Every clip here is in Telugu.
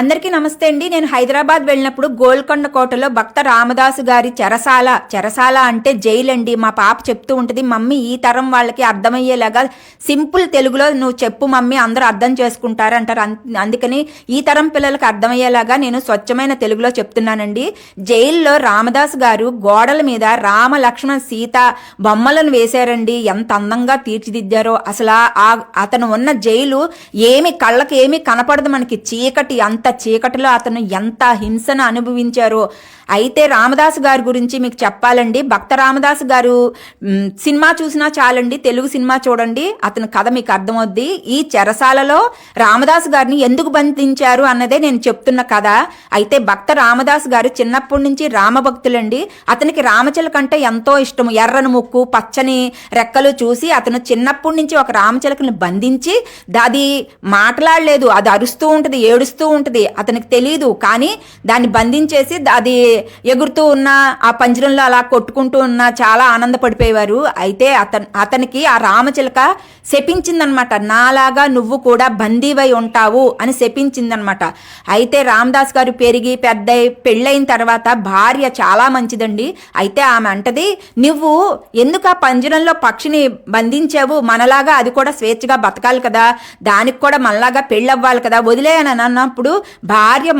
అందరికీ నమస్తే అండి. నేను హైదరాబాద్ వెళ్ళినప్పుడు గోల్కొండ కోటలో భక్త రామదాసు గారి చెరసాల అంటే జైలు అండి. మా పాప చెప్తూ ఉంటుంది, మమ్మీ ఈ తరం వాళ్ళకి అర్థమయ్యేలాగా సింపుల్ తెలుగులో నువ్వు చెప్పు మమ్మీ, అందరూ అర్థం చేసుకుంటారు అంటారు. అందుకని ఈ తరం పిల్లలకు అర్థమయ్యేలాగా నేను స్వచ్ఛమైన తెలుగులో చెప్తున్నానండి. జైల్లో రామదాసు గారు గోడల మీద రామ లక్ష్మణ సీత బొమ్మలను వేశారండి. ఎంత అందంగా తీర్చిదిద్దారో అసలు. అతను ఉన్న జైలు కళ్ళకి ఏమీ కనపడదు మనకి, చీకటి. అంత చీకటిలో అతను ఎంత హింసను అనుభవించారో. అయితే రామదాసు గారి గురించి మీకు చెప్పాలండి. భక్త రామదాసు గారు సినిమా చూసినా చాలండి, తెలుగు సినిమా చూడండి, అతని కథ మీకు అర్థమవుద్ది. ఈ చెరసాలలో రామదాసు గారిని ఎందుకు బంధించారు అన్నదే నేను చెప్తున్న కథ. అయితే భక్త రామదాసు గారు చిన్నప్పటి నుంచి రామభక్తులండి. అతనికి రామచిలక అంటే ఎంతో ఇష్టం. ఎర్రని ముక్కు, పచ్చని రెక్కలు చూసి అతను చిన్నప్పటి నుంచి ఒక రామచిలకని బంధించి, అది మాట్లాడలేదు, అది అరుస్తూ ఉంటుంది, ఏడుస్తూ ఉంటుంది, అతనికి తెలియదు. కానీ దాన్ని బంధించేసి అది ఎగురుతూ ఉన్న ఆ పంజరంలో అలా కొట్టుకుంటూ ఉన్న చాలా ఆనందపడిపోయేవారు. అయితే అతనికి ఆ రామచిలక శపించిందనమాట, నాలాగా నువ్వు కూడా బందీవై ఉంటావు అని శపించిందనమాట. అయితే రామదాస్ గారు పెరిగి పెళ్ళైన తర్వాత భార్య చాలా మంచిదండి. అయితే ఆమె అంటది, నువ్వు ఎందుకు ఆ పంజరంలో పక్షిని బంధించావు, మనలాగా అది కూడా స్వేచ్ఛగా బతకాలి కదా, దానికి కూడా మనలాగా పెళ్ళవ్వాలి కదా, వదిలేయని అన్నప్పుడు భార్య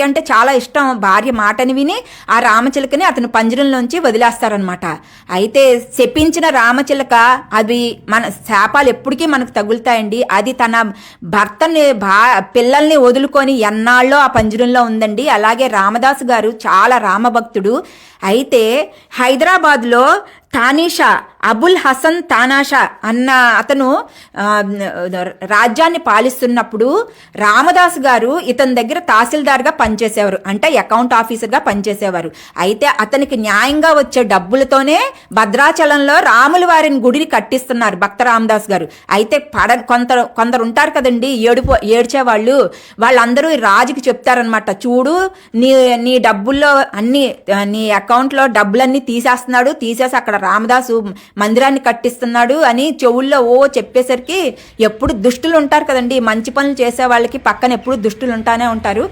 అంటే చాలా ఇష్టం, భార్య మాటని విని ఆ రామచిలకని అతను పంజరంలోంచి వదిలేస్తారనమాట. అయితే శపించిన రామచిలక, అది మన శాపాలు ఎప్పటికీ మనకు తగులుతాయండి. అది తన భర్తని పిల్లల్ని వదులుకొని ఎన్నాళ్ళో ఆ పంజరంలో ఉందండి. అలాగే రామదాసు గారు చాలా రామభక్తుడు. అయితే హైదరాబాద్లో తానీషా, అబుల్ హసన్ తానాషా అన్న అతను రాజ్యాన్ని పాలిస్తున్నప్పుడు రామదాసు గారు ఇతని దగ్గర తహసీల్దార్గా పనిచేసేవారు, అంటే అకౌంట్ ఆఫీసర్గా పనిచేసేవారు. అయితే అతనికి న్యాయంగా వచ్చే డబ్బులతోనే భద్రాచలంలో రాముల వారిని గుడిని కట్టిస్తున్నారు భక్త రామదాస్ గారు. అయితే కొందరు ఉంటారు కదండి ఏడ్చేవాళ్ళు, వాళ్ళందరూ రాజుకి చెప్తారనమాట, చూడు నీ డబ్బుల్లో అన్ని, నీ అకౌంట్లో డబ్బులన్నీ తీసేసి అక్కడ రామదాసు మందిరాన్ని కట్టిస్తున్నాడు అని చెవుల్లో చెప్పేసరికి, ఎప్పుడు దుష్టులు ఉంటారు కదండి, మంచి పనులు చేసే వాళ్ళకి పక్కన ఎప్పుడు దుష్టులు ఉంటానే ఉంటారు.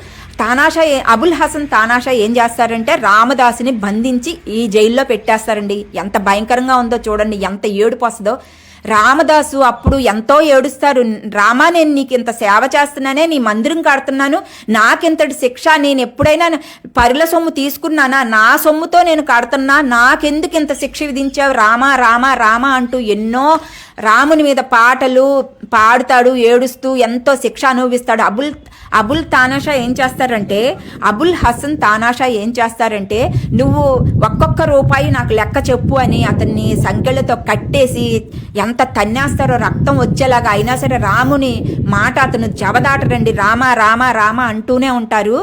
అబుల్ హసన్ తానాషా ఏం చేస్తారంటే రామదాసుని బంధించి ఈ జైల్లో పెట్టేస్తారండి. ఎంత భయంకరంగా ఉందో చూడండి, ఎంత ఏడుపు వస్తుందో. రామదాసు అప్పుడు ఎంతో ఏడుస్తారు, రామా నేను నీకు ఇంత సేవ చేస్తున్నానే, నీ మందిరం కడుతున్నాను, నాకింతటి శిక్ష, నేను ఎప్పుడైనా పరుల సొమ్ము తీసుకున్నానా, నా సొమ్ముతో నేను కడుతున్నా, నాకెందుకు ఇంత శిక్ష విధించావు రామా రామా రామా అంటూ ఎన్నో రాముని మీద పాటలు పాడుతాడు, ఏడుస్తూ ఎంతో శిక్ష అనుభవిస్తాడు. అబుల్ హసన్ తానాషా ఏం చేస్తారంటే నువ్వు ఒక్కొక్క రూపాయి నాకు లెక్క చెప్పు అని అతన్ని సంఖ్యలతో కట్టేసి ఎంత తన్నేస్తారో, రక్తం వచ్చేలాగా. అయినా సరే రాముని మాట అతను జవదాటరండి, రామ రామ రామ అంటూనే ఉంటారు.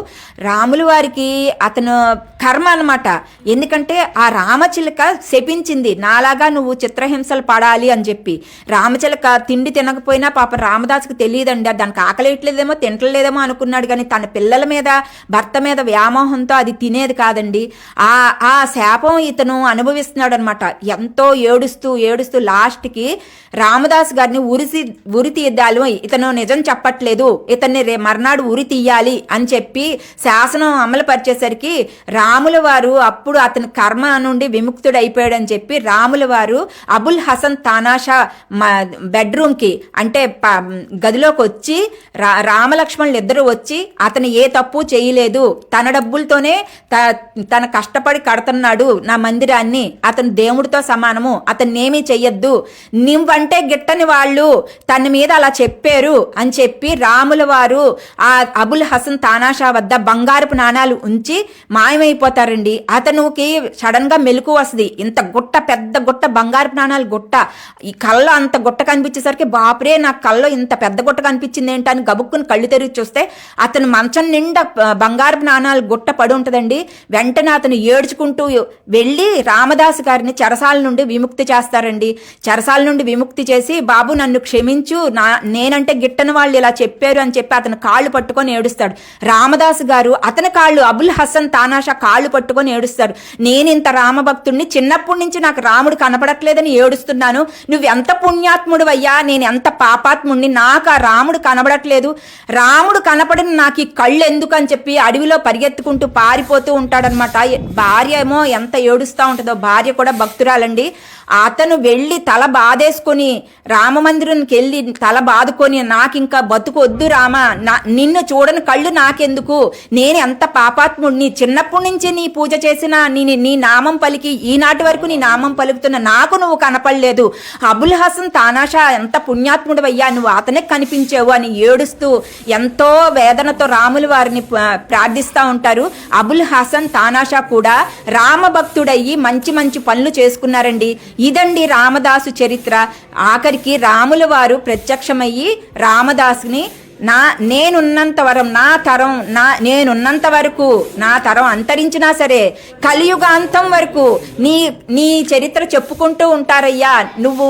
రాముల వారికి అతను కర్మ అనమాట. ఎందుకంటే ఆ రామచిలక శపించింది, నాలాగా నువ్వు చిత్రహింసలు పడాలి అని చెప్పి. రామచిలక తిండి తినకపోయినా పాప రామదాసుకు తెలియదండి, దానికి ఆకలేయట్లేదేమో తింటలేదేమో అనుకున్నాడు. కానీ తన పిల్లల మీద భర్త మీద వ్యామోహంతో అది తినేది కాదండి. ఆ శాపం ఇతను అనుభవిస్తున్నాడు అనమాట. ఎంతో ఏడుస్తూ లాస్ట్కి రామదాస్ గారిని ఉరి తీద్దాలు, ఇతను నిజం చెప్పట్లేదు, ఇతన్ని మర్నాడు ఉరి తీయాలి అని చెప్పి శాసనం అమలు పరిచేసరికి రాముల వారు అప్పుడు అతని కర్మ నుండి విముక్తుడు అయిపోయాడని చెప్పి రాముల వారు అబుల్ హసన్ తానాషా బెడ్రూమ్కి, అంటే గదిలోకి వచ్చి రామలక్ష్మణులు ఇద్దరు వచ్చి, అతను ఏ తప్పు చేయలేదు, తన డబ్బులతోనే తన కష్టపడి కడుతున్నాడు నా మందిరాన్ని, అతను దేవుడితో సమానము, అతన్నేమీ చెయ్యొద్దు, నువ్వంటే గిట్టని వాళ్ళు తన మీద అలా చెప్పారు అని చెప్పి రాముల వారు ఆ అబుల్ హసన్ తానాషా వద్ద బంగారపు నాణాలు ఉంచి మాయమైపోతారండి. అతనికి సడన్ గా మెలకు వస్తుంది, ఇంత పెద్ద గుట్ట బంగారపు నాణాలు గుట్ట, ఈ కళ్ళ అంత గుట్ట కనిపించేసరికి బాపురే నా కళ్ళలో ఇంత పెద్ద గుట్ట కనిపించింది ఏంటి అని గబుక్కుని కళ్ళు తెరిచి చూస్తే అతను మంచం నిండా బంగారపు నాణాలు గుట్ట పడి ఉంటుందండి. వెంటనే అతను ఏడ్చుకుంటూ వెళ్ళి రామదాసు గారిని చెరసాల నుండి విముక్తి చేస్తారండి. చెరసాల కష్టాల నుండి విముక్తి చేసి బాబు నన్ను క్షమించు, నేనంటే గిట్టని వాళ్ళు ఇలా చెప్పారు అని చెప్పి అతను కాళ్ళు పట్టుకొని ఏడుస్తాడు. రామదాసు గారు అతని కాళ్ళు, అబుల్ హసన్ తానాషా కాళ్ళు పట్టుకొని ఏడుస్తారు. నేను ఇంత రామభక్తుడిని, చిన్నప్పటి నుంచి నాకు రాముడు కనపడట్లేదని ఏడుస్తున్నాను, నువ్వెంత పుణ్యాత్ముడు అయ్యా, నేను ఎంత పాపాత్ముడిని, నాకు ఆ రాముడు కనబడట్లేదు, రాముడు కనపడిన నాకు ఈ కళ్ళు ఎందుకు అని చెప్పి అడవిలో పరిగెత్తుకుంటూ పారిపోతూ ఉంటాడనమాట. భార్య ఏమో ఎంత ఏడుస్తూ ఉంటుందో, భార్య కూడా భక్తురాలండి. అతను వెళ్ళి తల బాధేసుకొని రామమందిరానికి వెళ్ళి తల బాదుకొని, నాకు ఇంకా బతుకు వద్దు రామ, నిన్ను చూడని కళ్ళు నాకెందుకు, నేను ఎంత పాపాత్ముడిని, చిన్నప్పటి నుంచి నీ పూజ చేసిన నీ నామం పలికి ఈనాటి వరకు నీ నామం పలుకుతున్న నాకు నువ్వు కనపడలేదు, అబుల్ హసన్ తానాషా ఎంత పుణ్యాత్ముడు అయ్యా, నువ్వు అతనే కనిపించావు అని ఏడుస్తూ ఎంతో వేదనతో రాములు వారిని ప్రార్థిస్తూ ఉంటారు. అబుల్ హసన్ తానాషా కూడా రామభక్తుడయ్యి మంచి మంచి పనులు చేసుకున్నారండి. ఇదండి రామదాసు చరిత్ర. ఆఖరికి రాముల వారు ప్రత్యక్షమయ్యి రామదాసుని నేనున్నంత వరకు నా తరం అంతరించినా సరే కలియుగాంతం వరకు నీ చరిత్ర చెప్పుకుంటూ ఉంటారయ్యా, నువ్వు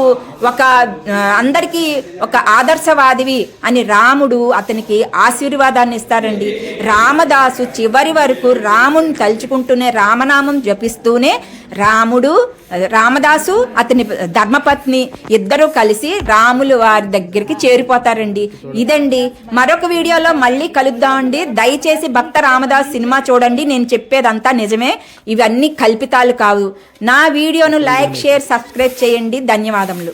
అందరికీ ఒక ఆదర్శవాదివి అని రాముడు అతనికి ఆశీర్వాదాన్ని ఇస్తారండి. రామదాసు చివరి వరకు రాముని తలుచుకుంటూనే రామనామం జపిస్తూనే రామదాసు అతని ధర్మపత్ని ఇద్దరూ కలిసి రాములు వారి దగ్గరికి చేరిపోతారండి. ఇదండి, మరొక వీడియోలో మళ్ళీ కలుద్దామండి. దయచేసి భక్త రామదాస్ సినిమా చూడండి, నేను చెప్పేదంతా నిజమే, ఇవన్నీ కల్పితాలు కావు. నా వీడియోను లైక్, షేర్, సబ్స్క్రైబ్ చేయండి. ధన్యవాదములు.